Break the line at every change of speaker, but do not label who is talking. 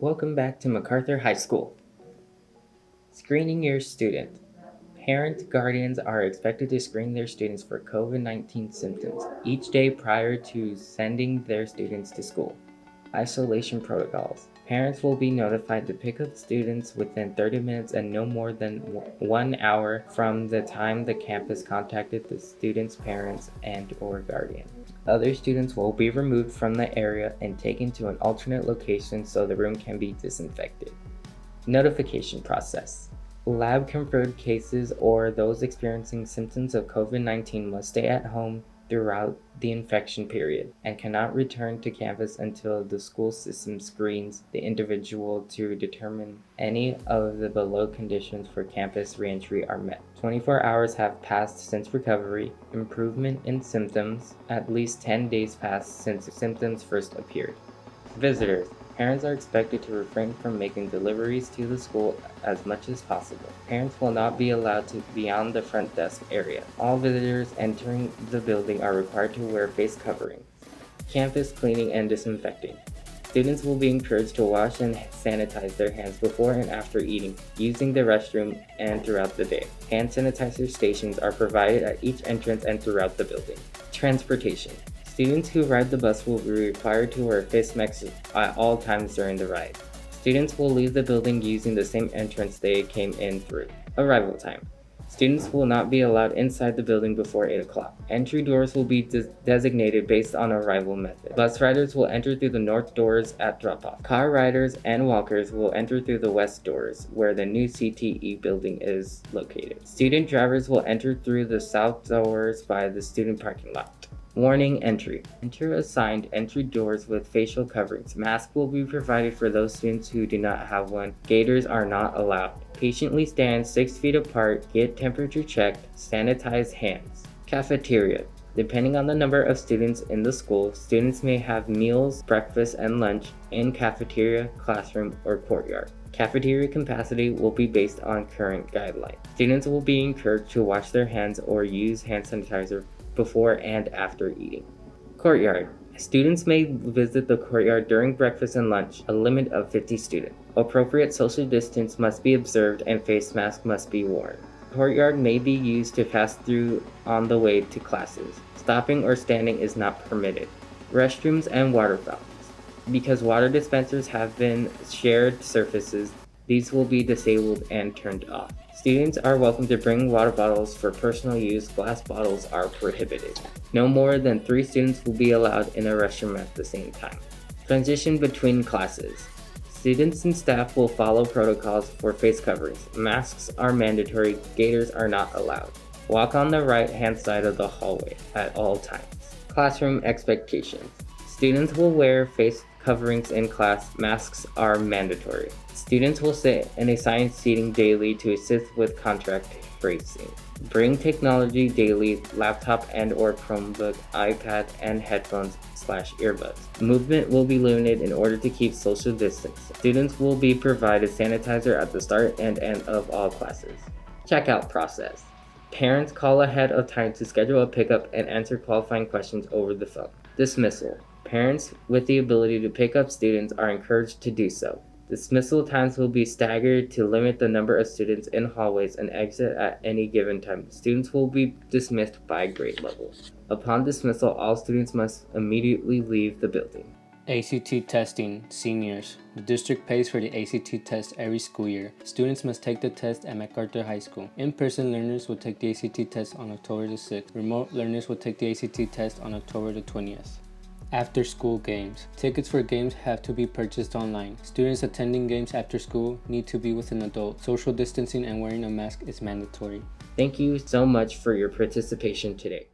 Welcome back to MacArthur High School. Screening your student. Parent guardians are expected to screen their students for COVID-19 symptoms each day prior to sending their students to school. Isolation protocols. Parents will be notified to pick up students within 30 minutes and no more than 1 hour from the time the campus contacted the student's parents and/or guardian. Other students will be removed from the area and taken to an alternate location so the room can be disinfected. Notification process. Lab-confirmed cases or those experiencing symptoms of COVID-19 must stay at home throughout the infection period and cannot return to campus until the school system screens the individual to determine any of the below conditions for campus reentry are met. 24 hours have passed since recovery, improvement in symptoms, at least 10 days passed since symptoms first appeared. Visitors. Parents are expected to refrain from making deliveries to the school as much as possible. Parents will not be allowed to beyond the front desk area. All visitors entering the building are required to wear face coverings. Campus cleaning and disinfecting. Students will be encouraged to wash and sanitize their hands before and after eating, using the restroom, and throughout the day. Hand sanitizer stations are provided at each entrance and throughout the building. Transportation. Students who ride the bus will be required to wear face masks at all times during the ride. Students will leave the building using the same entrance they came in through. Arrival time. Students will not be allowed inside the building before 8 o'clock. Entry doors will be designated based on arrival method. Bus riders will enter through the north doors at drop-off. Car riders and walkers will enter through the west doors, where the new CTE building is located. Student drivers will enter through the south doors by the student parking lot. Warning entry. Enter assigned entry doors with facial coverings. Masks will be provided for those students who do not have one. Gaiters are not allowed. Patiently stand 6 feet apart, get temperature checked, sanitize hands. Cafeteria. Depending on the number of students in the school, students may have meals, breakfast, and lunch in cafeteria, classroom, or courtyard. Cafeteria capacity will be based on current guidelines. Students will be encouraged to wash their hands or use hand sanitizer before and after eating. Courtyard. Students may visit the courtyard during breakfast and lunch, a limit of 50 students. Appropriate social distance must be observed and face masks must be worn. Courtyard may be used to pass through on the way to classes. Stopping or standing is not permitted. Restrooms and water fountains. Because water dispensers have been shared surfaces, these will be disabled and turned off. Students are welcome to bring water bottles for personal use. Glass bottles are prohibited. No more than 3 students will be allowed in a restroom at the same time. Transition between classes. Students and staff will follow protocols for face coverings. Masks are mandatory. Gaiters are not allowed. Walk on the right-hand side of the hallway at all times. Classroom expectations. Students will wear face coverings in class. Masks are mandatory. Students will sit in assigned seating daily to assist with contact tracing. Bring technology daily, laptop and/or Chromebook, iPad, and headphones/earbuds. Movement will be limited in order to keep social distance. Students will be provided sanitizer at the start and end of all classes. Checkout process. Parents call ahead of time to schedule a pickup and answer qualifying questions over the phone. Dismissal. Parents with the ability to pick up students are encouraged to do so. Dismissal times will be staggered to limit the number of students in hallways and exit at any given time. Students will be dismissed by grade level. Upon dismissal, all students must immediately leave the building.
ACT testing. Seniors. The district pays for the ACT test every school year. Students must take the test at MacArthur High School. In-person learners will take the ACT test on October the 6th. Remote learners will take the ACT test on October the 20th. After school games. Tickets for games have to be purchased online. Students attending games after school need to be with an adult. Social distancing and wearing a mask is mandatory.
Thank you so much for your participation today.